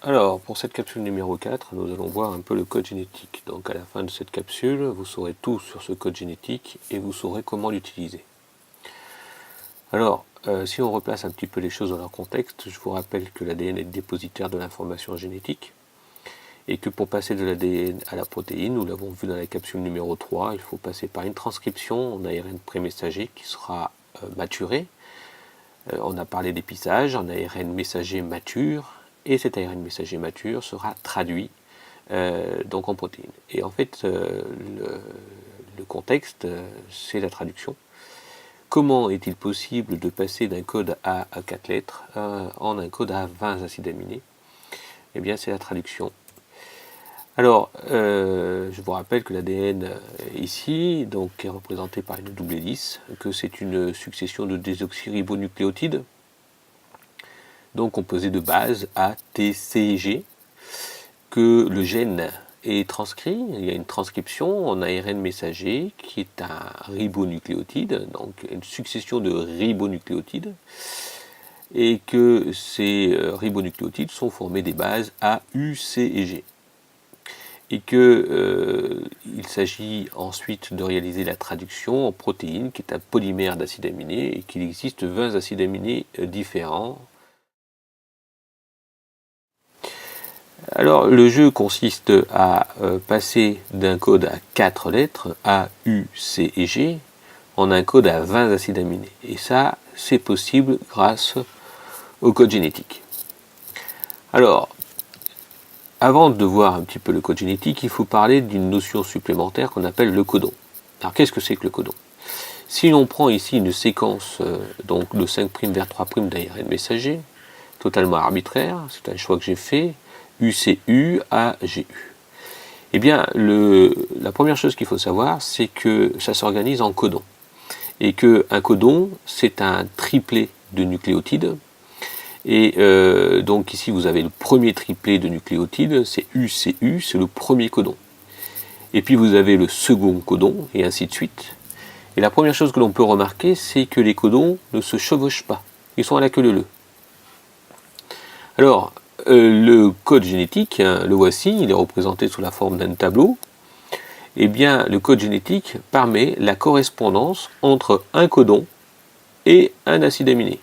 Alors, pour cette capsule numéro 4, nous allons voir un peu le code génétique. Donc à la fin de cette capsule, vous saurez tout sur ce code génétique et vous saurez comment l'utiliser. Alors, si on replace un petit peu les choses dans leur contexte, je vous rappelle que l'ADN est dépositaire de l'information génétique et que pour passer de l'ADN à la protéine, nous l'avons vu dans la capsule numéro 3, il faut passer par une transcription en ARN prémessager qui sera maturé. On a parlé d'épissage en ARN messager mature, et cet ARN messager mature sera traduit donc en protéines. Et en fait, le contexte, c'est la traduction. Comment est-il possible de passer d'un code A à 4 lettres en un code à 20 acides aminés? Eh bien, c'est la traduction. Alors, je vous rappelle que l'ADN ici donc, est représenté par une double hélice, que c'est une succession de désoxyribonucléotides, donc composé de bases A, T, C et G, que le gène est transcrit, il y a une transcription en ARN messager qui est un ribonucléotide, donc une succession de ribonucléotides, et que ces ribonucléotides sont formés des bases A, U, C et G. Et qu'il s'agit ensuite de réaliser la traduction en protéines, qui est un polymère d'acides aminés, et qu'il existe 20 acides aminés différents. Alors, le jeu consiste à passer d'un code à 4 lettres, A, U, C et G, en un code à 20 acides aminés. Et ça, c'est possible grâce au code génétique. Alors, avant de voir un petit peu le code génétique, il faut parler d'une notion supplémentaire qu'on appelle le codon. Alors, qu'est-ce que c'est que le codon? Si l'on prend ici une séquence donc de 5' vers 3' d'ARN messager, totalement arbitraire, c'est un choix que j'ai fait, UCU à GU. Eh bien, la première chose qu'il faut savoir, c'est que ça s'organise en codons. Et qu'un codon, c'est un triplet de nucléotides. Et donc ici, vous avez le premier triplet de nucléotides, c'est UCU, c'est le premier codon. Et puis vous avez le second codon, et ainsi de suite. Et la première chose que l'on peut remarquer, c'est que les codons ne se chevauchent pas. Ils sont à la queue leu-leu. Alors, le code génétique, hein, le voici, il est représenté sous la forme d'un tableau. Eh bien, le code génétique permet la correspondance entre un codon et un acide aminé.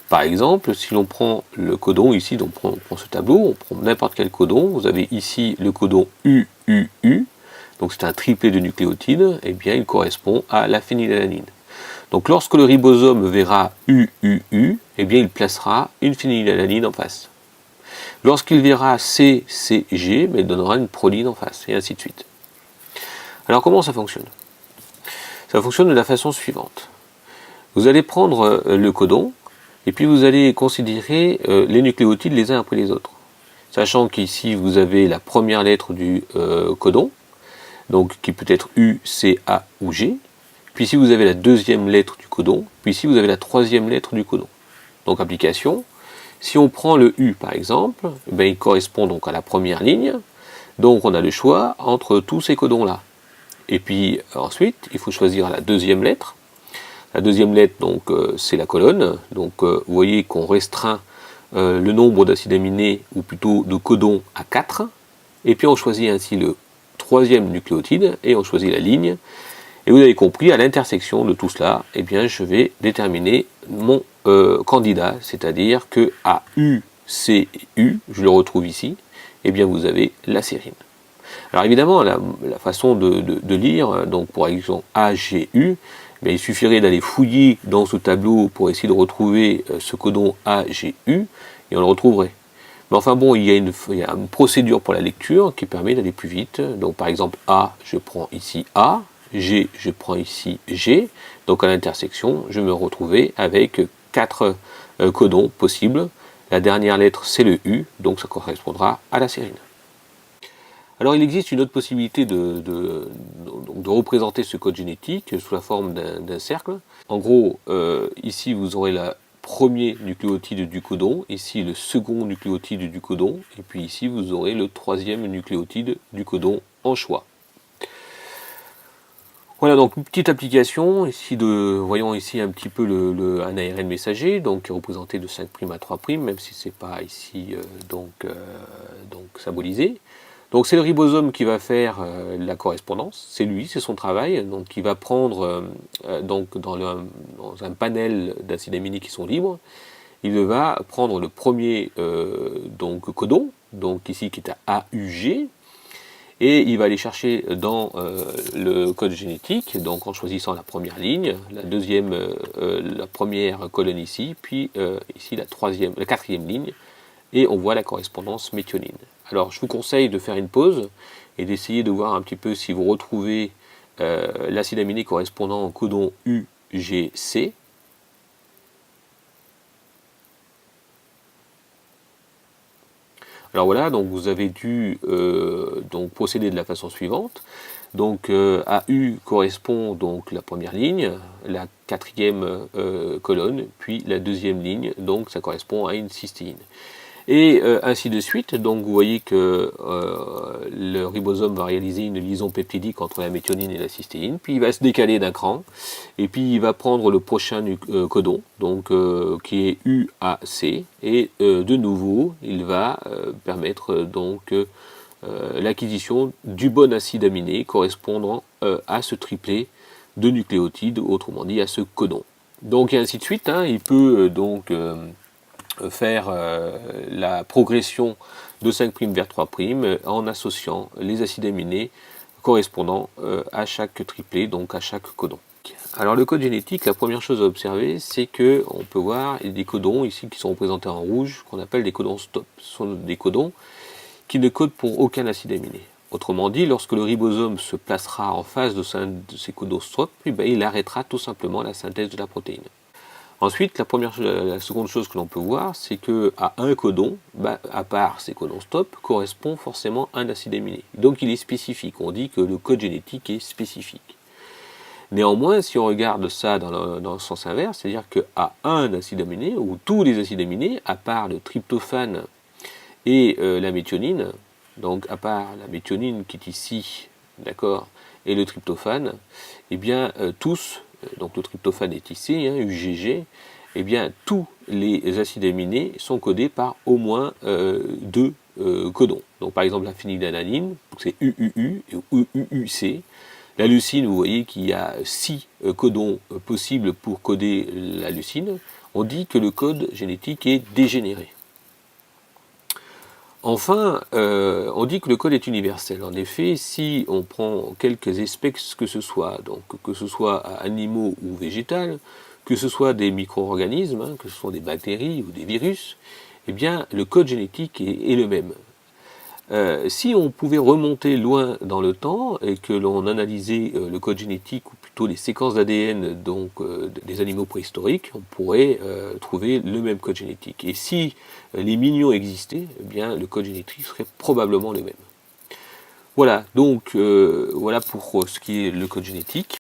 Par exemple, si l'on prend le codon ici, donc on prend ce tableau, on prend n'importe quel codon, vous avez ici le codon UUU, donc c'est un triplet de nucléotides, eh bien il correspond à la phénylalanine. Donc lorsque le ribosome verra UUU, eh bien il placera une phénylalanine en face. Lorsqu'il verra CCG, il donnera une proline en face, et ainsi de suite. Alors comment ça fonctionne? Ça fonctionne de la façon suivante. Vous allez prendre le codon, et puis vous allez considérer les nucléotides les uns après les autres. Sachant qu'ici vous avez la première lettre du codon, donc qui peut être U, C, A ou G. Puis ici vous avez la deuxième lettre du codon, puis ici vous avez la troisième lettre du codon. Donc application, si on prend le U par exemple, il correspond donc à la première ligne, donc on a le choix entre tous ces codons-là. Et puis ensuite, il faut choisir la deuxième lettre. La deuxième lettre, donc, c'est la colonne. Donc, vous voyez qu'on restreint le nombre d'acides aminés, ou plutôt de codons, à 4. Et puis, on choisit ainsi le troisième nucléotide, et on choisit la ligne. Et vous avez compris, à l'intersection de tout cela, eh bien, je vais déterminer mon candidat, c'est-à-dire que à U, C et U, je le retrouve ici, eh bien, vous avez la sérine. Alors évidemment, la façon de lire, donc pour exemple AGU, mais il suffirait d'aller fouiller dans ce tableau pour essayer de retrouver ce codon AGU, et on le retrouverait. Mais enfin bon, il y a une procédure pour la lecture qui permet d'aller plus vite. Donc par exemple A, je prends ici A, G, je prends ici G, donc à l'intersection, je me retrouvais avec 4 codons possibles. La dernière lettre, c'est le U, donc ça correspondra à la sérine. Alors il existe une autre possibilité de représenter ce code génétique sous la forme d'un cercle. En gros, ici vous aurez le premier nucléotide du codon, ici le second nucléotide du codon, et puis ici vous aurez le troisième nucléotide du codon en choix. Voilà, donc une petite application, ici voyons ici un petit peu un ARN messager, donc qui est représenté de 5' à 3', même si c'est pas ici donc symbolisé. Donc c'est le ribosome qui va faire la correspondance, c'est lui, c'est son travail, donc il va prendre donc dans un panel d'acides aminés qui sont libres, il va prendre le premier donc codon, donc ici qui est à AUG, et il va aller chercher dans le code génétique, donc en choisissant la première ligne, la première colonne ici, puis ici la quatrième ligne, et on voit la correspondance méthionine. Alors je vous conseille de faire une pause et d'essayer de voir un petit peu si vous retrouvez l'acide aminé correspondant au codon UGC. Alors voilà, donc vous avez dû donc procéder de la façon suivante. Donc AU correspond donc la première ligne, la quatrième colonne, puis la deuxième ligne, donc ça correspond à une cystéine. Et ainsi de suite, donc vous voyez que le ribosome va réaliser une liaison peptidique entre la méthionine et la cystéine, puis il va se décaler d'un cran, et puis il va prendre le prochain codon, donc qui est UAC, et de nouveau il va permettre donc l'acquisition du bon acide aminé correspondant à ce triplet de nucléotides, autrement dit à ce codon. Donc et ainsi de suite, hein, il peut donc faire la progression de 5' vers 3' en associant les acides aminés correspondant à chaque triplet, donc à chaque codon. Alors le code génétique, la première chose à observer, c'est que on peut voir des codons ici qui sont représentés en rouge, qu'on appelle des codons stop. Ce sont des codons qui ne codent pour aucun acide aminé. Autrement dit, lorsque le ribosome se placera en face de ces codons stop, il arrêtera tout simplement la synthèse de la protéine. Ensuite, la seconde chose que l'on peut voir, c'est qu'à un codon, à part ces codons stop, correspond forcément un acide aminé. Donc il est spécifique, on dit que le code génétique est spécifique. Néanmoins, si on regarde ça dans le sens inverse, c'est-à-dire qu'à un acide aminé, ou tous les acides aminés, à part le tryptophane et la méthionine, donc à part la méthionine qui est ici, d'accord, et le tryptophane, eh bien tous, donc le tryptophane est ici, hein, UGG, eh bien tous les acides aminés sont codés par au moins deux codons. Donc par exemple la phénylalanine, c'est UUU et UUC. La leucine, vous voyez qu'il y a 6 codons possibles pour coder la leucine. On dit que le code génétique est dégénéré. Enfin, on dit que le code est universel. En effet, si on prend quelques espèces que ce soit, donc que ce soit animaux ou végétales, que ce soit des micro-organismes, hein, que ce soit des bactéries ou des virus, eh bien le code génétique est le même. Si on pouvait remonter loin dans le temps et que l'on analysait le code génétique, ou plutôt les séquences d'ADN donc des animaux préhistoriques, on pourrait trouver le même code génétique. Et si les millions existaient, eh bien le code génétique serait probablement le même. Voilà, donc voilà pour ce qui est le code génétique.